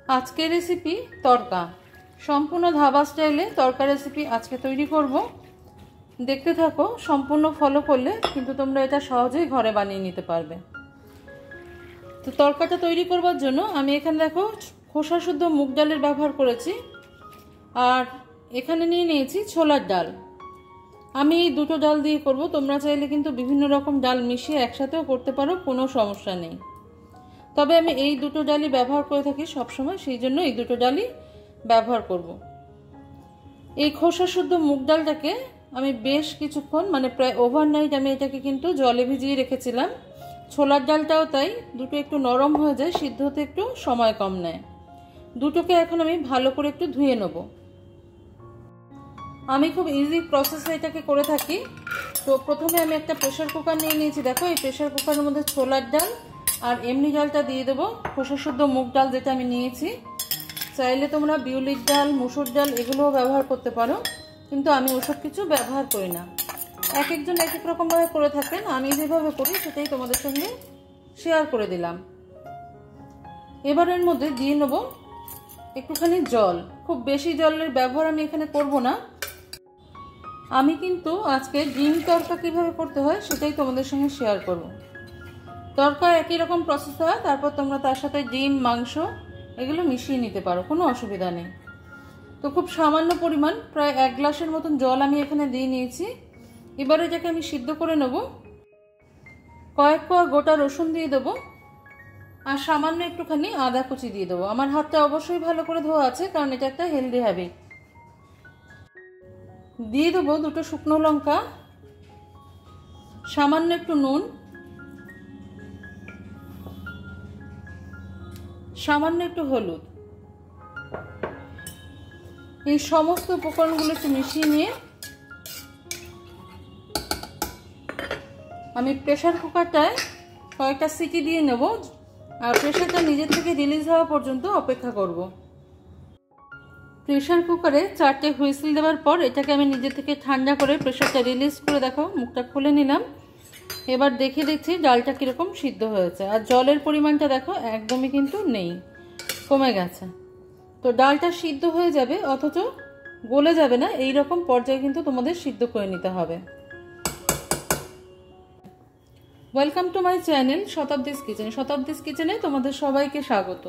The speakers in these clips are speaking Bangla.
আজকের রেসিপি তড়কা, সম্পূর্ণ ধাবা স্টাইলে তড়কা রেসিপি আজকে তৈরি করব। দেখতে থাকো, সম্পূর্ণ ফলো করলে কিন্তু তোমরা এটা সহজেই ঘরে বানিয়ে নিতে পারবে। তো তড়কাটা তৈরি করবার জন্য আমি এখানে দেখো খোসা শুদ্ধ মুগ ডালের ব্যবহার করেছি, আর এখানে নিয়ে নিয়েছি ছোলার ডাল। আমি এই দুটো ডাল দিয়ে করব, তোমরা চাইলে কিন্তু বিভিন্ন রকম ডাল মিশিয়ে একসাথেও করতে পারো, কোনো সমস্যা নেই। তবে আমি এই দুটো ডালই ব্যবহার করে থাকি সবসময়, সেই জন্য এই দুটো ডালই ব্যবহার করব। এই খোসা শুদ্ধ মুগ ডালটাকে আমি বেশ কিছুক্ষণ মানে প্রায় ওভারনাইট আমি এটাকে কিন্তু জলে ভিজিয়ে রেখেছিলাম। ছোলার ডালটাও তাই, দুটো একটু নরম হয়ে যায়, সিদ্ধ হতে একটু সময় কম নেয়। দুটোকে এখন আমি ভালো করে একটু ধুয়ে নেব। আমি খুব ইজি প্রসেসে এটাকে করে থাকি। তো প্রথমে আমি একটা প্রেসার কুকার নিয়ে নিয়েছি। দেখো এই প্রেসার কুকারের মধ্যে ছোলার ডাল আর এমনি ডালটা দিয়ে দেবো, খোসা শুদ্ধ মুগ ডাল যেটা আমি নিয়েছি। চাইলে তোমরা বিউলির ডাল, মুসুর ডাল এগুলোও ব্যবহার করতে পারো, কিন্তু আমি ওসব কিছু ব্যবহার করি না। এক একজন এক এক রকমভাবে করে থাকেন, আমি যেভাবে করি সেটাই তোমাদের সঙ্গে শেয়ার করে দিলাম। এবার এর মধ্যে দিয়ে নেব একটুখানি জল। খুব বেশি জলের ব্যবহার আমি এখানে করব না। আমি কিন্তু আজকে ডিম তড়কা কিভাবে করতে হয় সেটাই তোমাদের সঙ্গে শেয়ার করব। তড়কা একই রকম প্রসেস হয়, তারপর তোমরা তার সাথে ডিম, মাংস এগুলো মিশিয়ে নিতে পারো, কোনো অসুবিধা নেই। তো খুব সামান্য পরিমাণ প্রায় 1 গ্লাসের মতন জল আমি এখানে দিয়ে নিয়েছি। এবারে এটাকে আমি সিদ্ধ করে নেব। কয়েক কোয়া গোটা রসুন দিয়ে দেবো, আর সামান্য একটুখানি আদা কুচি দিয়ে দেবো। আমার হাতটা অবশ্যই ভালো করে ধোয়া আছে, কারণ এটা একটা হেলদি হ্যাবিট। দিয়ে দেবো দুটো শুকনো লঙ্কা, সামান্য একটু নুন, সামান্য একটু হলুদ। এই সমস্ত উপকরণগুলো একটু মিশিয়ে নিয়ে আমি প্রেসার কুকারটায় কয়েকটা সিটি দিয়ে নেব, আর প্রেসারটা নিজের থেকে রিলিজ হওয়া পর্যন্ত অপেক্ষা করব। প্রেসার কুকারে 4টে হুইসেল দেওয়ার পর এটাকে আমি নিজে থেকে ঠান্ডা করে প্রেসারটা রিলিজ করে দেখো মুখটা খুলে নিলাম। এবার দেখছি ডালটা কীরকম সিদ্ধ হয়েছে, আর জলের পরিমাণটা দেখো একদমই কিন্তু নেই, কমে গেছে। তো ডালটা সিদ্ধ হয়ে যাবে অথচ গলে যাবে না, এই রকম পর্যায়ে কিন্তু তোমাদের সিদ্ধ করে নিতে হবে। Welcome to my channel Shatabdi's kitchen. Shatabdi's কিচেনে তোমাদের সবাইকে স্বাগত।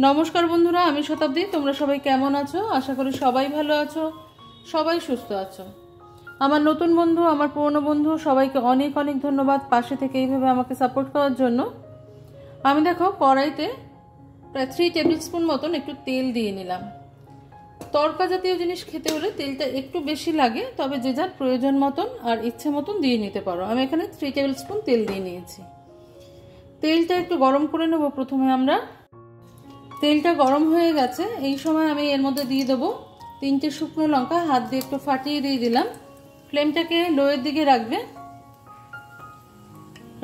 নমস্কার বন্ধুরা, আমি শতাব্দী। তোমরা সবাই কেমন আছো? আশা করি সবাই ভালো আছো, সবাই সুস্থ আছো। আমার নতুন বন্ধু, আমার পুরনো বন্ধু, সবাইকে অনেক অনেক ধন্যবাদ পাশে থেকে এইভাবে আমাকে সাপোর্ট করার জন্য। আমি দেখো কড়াইতে প্রায় 3 টেবিল স্পুন মতন একটু তেল দিয়ে নিলাম। তড়কা জাতীয় জিনিস খেতে হলে তেলটা একটু বেশি লাগে, তবে যে যার প্রয়োজন মতন আর ইচ্ছে মতন দিয়ে নিতে পারো। আমি এখানে 3 টেবিল স্পুন তেল দিয়ে নিয়েছি। তেলটা একটু গরম করে নেব। প্রথমে আমরা তেলটা গরম হয়ে গেছে, এই সময় আমি এর মধ্যে দিয়ে দেবো 3টে শুকনো লঙ্কা, হাত দিয়ে একটু ফাটিয়ে দিয়ে দিলাম। ফ্লেমটাকে লোয়ের দিকে রাখবে,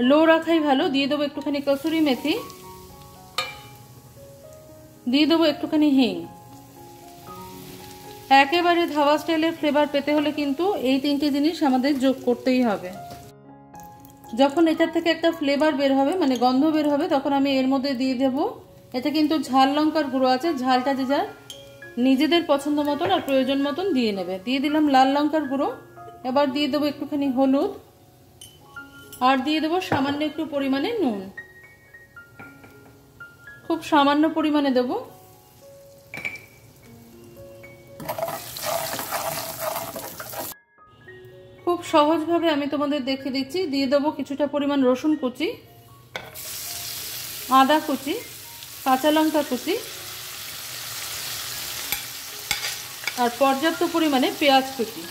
লো রাখাই ভালো। দিয়ে দেবো একটুখানি কসুরি মেথি, দিয়ে দেবো একটুখানি হিং। একেবারে ধাবা স্টাইলের ফ্লেভার পেতে হলে কিন্তু এই 3টে জিনিস আমাদের যোগ করতেই হবে। যখন এটার থেকে একটা ফ্লেভার বের হবে, মানে গন্ধ বের হবে, তখন আমি এর মধ্যে দিয়ে দেবো, এটা কিন্তু ঝাল লঙ্কার গুঁড়ো আছে, ঝালটা যে যার নিজেদের পছন্দ মতন আর প্রয়োজন মতন দিয়ে নেবে। দিয়ে দিলাম লাল লঙ্কার গুঁড়ো। এবার দিয়ে দেবো একটুখানি হলুদ, আর দিয়ে দেবো সামান্য একটু পরিমাণে নুন, খুব সামান্য পরিমাণে দেবো। খুব সহজভাবে আমি তোমাদের দেখিয়ে দিচ্ছি। দিয়ে দেবো কিছুটা পরিমাণ রসুন কুচি, আদা কুচি, কাঁচা লঙ্কা কুচি, আর পর্যাপ্ত পরিমাণে পেঁয়াজ কুচি।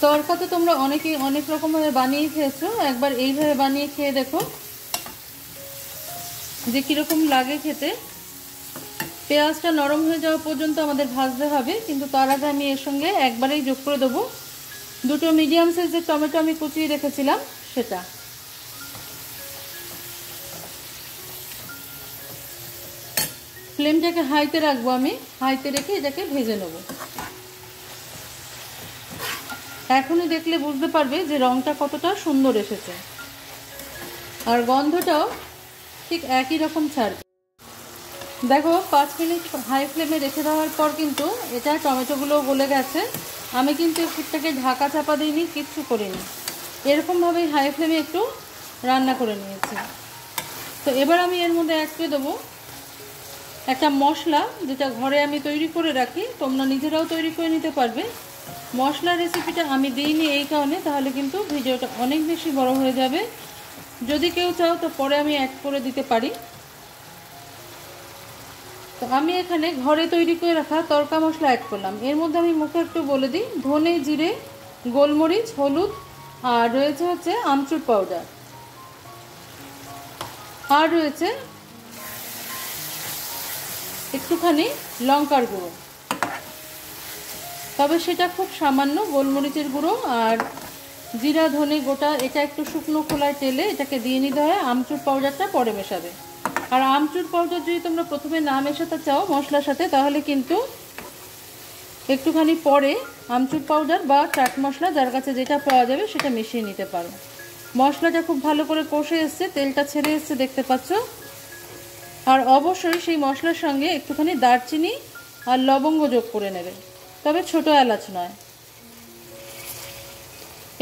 তড়কা তো তোমরা অনেকেই অনেক রকমভাবে বানিয়ে খেয়েছো, একবার এইভাবে বানিয়ে খেয়ে দেখো যে কীরকম লাগে খেতে। পেঁয়াজটা নরম হয়ে যাওয়া পর্যন্ত আমাদের ভাজতে হবে, কিন্তু তার আগে আমি এর সঙ্গে একবারেই যোগ করে দেবো 2টো মিডিয়াম সাইজের টমেটো আমি কুচিয়ে রেখেছিলাম সেটা। ফ্লেমটাকে হাইতে রাখবো, আমি হাইতে রেখে এটাকে ভেজে নেব। এখনই দেখলে বুঝতে পারবে যে রঙটা কতটা সুন্দর এসেছে, আর গন্ধটাও ঠিক একই রকম ছাড়বে। দেখো 5 মিনিট হাই ফ্লেমে রেখে দেওয়ার পর কিন্তু এটা টমেটোগুলো গলে গেছে। আমি কিন্তু একটুটাকে ঢাকা চাপা দিইনি, কিচ্ছু করিনি, এরকমভাবেই হাই ফ্লেমে একটু রান্না করে নিয়েছি। তো এবার আমি এর মধ্যে অ্যাড করে দেবো একটা মশলা, যেটা ঘরে আমি তৈরি করে রাখি, তোমরা নিজেরাও তৈরি করে নিতে পারবে। মশলা রেসিপিটা আমি দিইনি এই কারণে, তাহলে কিন্তু ভিডিওটা অনেক বেশি বড় হয়ে যাবে। যদি কেউ চাও তো পরে আমি অ্যাড করে দিতে পারি। তো আমি এখানে ঘরে তৈরি করে রাখা তড়কা মশলা অ্যাড করলাম। এর মধ্যে আমি মুখে একটু বলে দিই, ধনে, জিরে, গোলমরিচ, হলুদ, আর রয়েছে হচ্ছে আমচুর পাউডার, আর রয়েছে একটুখানি লঙ্কার গুঁড়ো, তবে সেটা খুব সামান্য। গোলমরিচের গুঁড়ো আর জিরা, ধনে গোটা, এটা একটু শুকনো খোলায় তেলে এটাকে দিয়ে নিতে হয়। আমচুর পাউডারটা পরে মেশাবে। আর আমচুর পাউডার যদি তোমরা প্রথমে না মেশাতে চাও মশলার সাথে, তাহলে কিন্তু একটুখানি পরে আমচুর পাউডার বা চাট মশলা, যার কাছে যেটা পাওয়া যাবে সেটা মিশিয়ে নিতে পারো। মশলাটা খুব ভালো করে কষে এসছে, তেলটা ছেড়ে এসছে, দেখতে পাচ্ছ। আর অবশ্যই সেই মশলার সঙ্গে একটুখানি দারচিনি আর লবঙ্গ যোগ করে নেবে, তবে ছোট এলাচ নয়।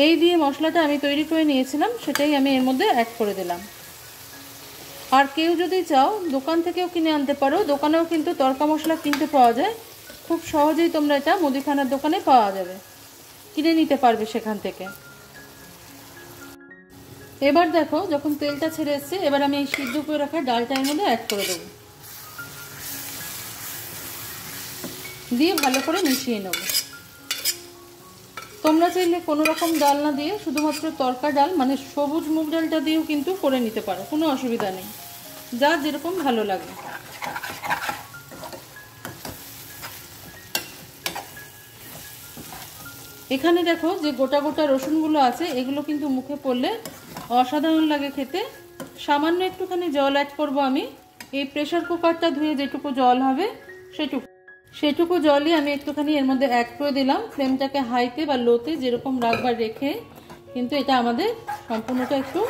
এই দিয়ে মশলাটা আমি তৈরি করে নিয়েছিলাম, সেটাই আমি এর মধ্যে অ্যাড করে দিলাম। আর কেউ যদি চাও দোকান থেকেও কিনে আনতে পারো, দোকানেও কিন্তু তড়কা মশলা কিনতে পাওয়া যায়, খুব সহজেই তোমরা এটা মুদিখানার দোকানে পাওয়া যাবে, কিনে নিতে পারবে সেখান থেকে। এবার দেখো যখন তেলটা ছেড়ে এসছে, এবার আমি এই সিদ্ধ করে রাখা ডালটা এর মধ্যে অ্যাড করে দেবো, দিয়ে ভালো করে মিশিয়ে নেব। তোমরা চাইলে কোনো রকম ডাল না দিয়ে শুধুমাত্র তড়কা ডাল, মানে সবুজ মুগ ডালটা দিয়েও কিন্তু করে নিতে পারো, কোনো অসুবিধা নেই, যার যেরকম ভালো লাগে। এখানে দেখো যে গোটা গোটা রসুনগুলো আছে, এগুলো কিন্তু মুখে পড়লে অসাধারণ লাগে খেতে। সামান্য একটুখানি জল অ্যাড করব আমি। এই প্রেসার কুকারটা ধুয়ে যেটুকু জল হবে সেটুকু জলই আমি একটুখানি এর মধ্যে অ্যাড করে দিলাম। ফ্লেমটাকে হাইতে বা লোতে যেরকম রাখবার রেখে কিন্তু এটা আমাদের সম্পূর্ণটা একটু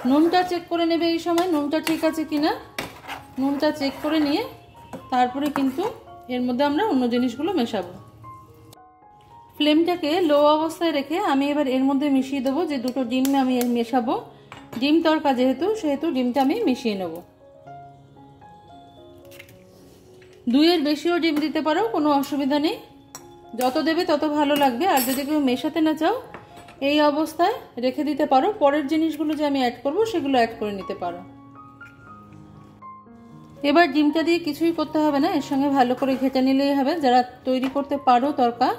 নুনটা চেক করে নেবে এই সময়, নুনটা ঠিক আছে কিনা। নুনটা চেক করে নিয়ে তারপরে কিন্তু এর মধ্যে আমরা অন্য জিনিসগুলো মেশাবো। ফ্লেমটাকে লো অবস্থায় রেখে আমি এবার এর মধ্যে মিশিয়ে দেবো যে দুটো ডিম আমি মেশাবো। ডিম তড়কা সেহেতু ডিমটা আমি মিশিয়ে নেব। 2-এর বেশিও ডিম দিতে পারো, কোনো অসুবিধা নেই, যত দেবে তত ভালো লাগবে। আর যদি কেউ মেশাতে না চাও এই অবস্থায় রেখে দিতে পারো, পরের জিনিসগুলো যে আমি অ্যাড করব সেগুলো অ্যাড করে নিতে পারো। এবার ডিমটা দিয়ে কিছুই করতে হবে না, এর সঙ্গে ভালো করে ঘেটে নিলেই হবে। যারা তৈরি করতে পারো তড়কা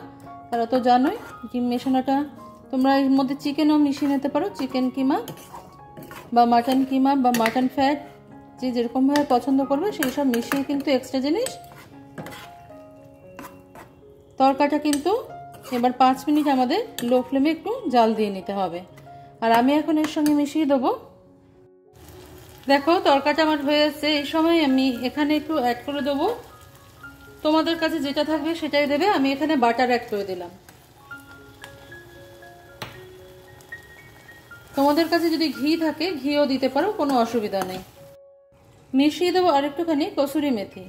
তারা তো জানোই। ডিম মেশানোটা তোমরা এর মধ্যে চিকেনও মিশিয়ে নিতে পারো, চিকেন কিমা বা মাটন কিমা বা মাটন ফ্যাট, যে যেরকমভাবে পছন্দ করবে সেই সব মিশিয়ে কিন্তু এক্সট্রা জিনিস। তড়কাটা কিন্তু এবার 5 মিনিট আমাদের লো ফ্লেমে একটু জাল দিয়ে নিতে হবে। আর আমি এখন এর সঙ্গে মিশিয়ে দেবো। দেখো তড়কাটা আমার হয়ে যাচ্ছে, এই সময় আমি এখানে একটু অ্যাড করে দেবো, তোমাদের কাছে যেটা থাকবে সেটাই দেবে। আমি এখানে বাটার অ্যাড করে দিলাম। তোমাদের কাছে যদি ঘি থাকে ঘিও দিতে পারো, কোনো অসুবিধা নেই। মিশিয়ে দেবো আর একটুখানি কসুরি মেথি।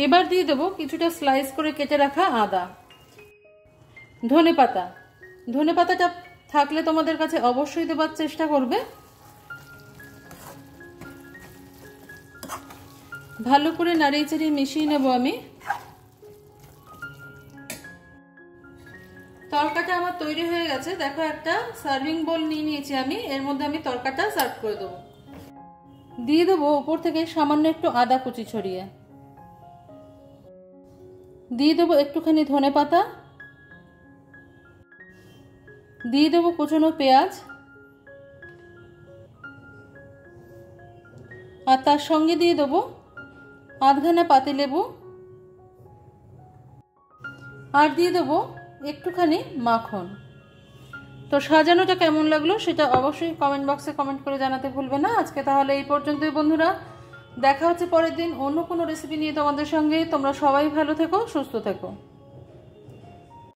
এবার দিয়ে দেবো কিছুটা স্লাইস করে কেটে রাখা আদা, ধনে পাতা। ধনে পাতাটা থাকলে তোমাদের কাছে অবশ্যই দেবার চেষ্টা করবে। ভালো করে নাড়িয়ে চাড়িয়ে মিশিয়ে নেব আমি। তড়কাটা আমার তৈরি হয়ে গেছে। দেখো একটা সার্ভিং বোল নিয়ে নিয়েছি আমি, এর মধ্যে আমি তড়কাটা সার্ভ করে দেবো। দিয়ে দেবো উপর থেকে সামান্য একটু আদা কুচি ছড়িয়ে, দিয়ে দেবো একটুখানি ধনে পাতা, দিয়ে দেবো কুচনো পেঁয়াজ, আর তার সঙ্গে দিয়ে দেবো আধখানা পাতিলেবু, আর দিয়ে দেবো একটুখানি মাখন। তো সাজানোটা কেমন লাগলো সেটা অবশ্যই কমেন্ট বক্সে কমেন্ট করে জানাতে ভুলবে না। আজকে তাহলে এই পর্যন্তই বন্ধুরা, দেখা হচ্ছে পরের দিন অন্য কোনো রেসিপি নিয়ে তোমাদের সঙ্গে। তোমরা সবাই ভালো থেকো, সুস্থ থেকো।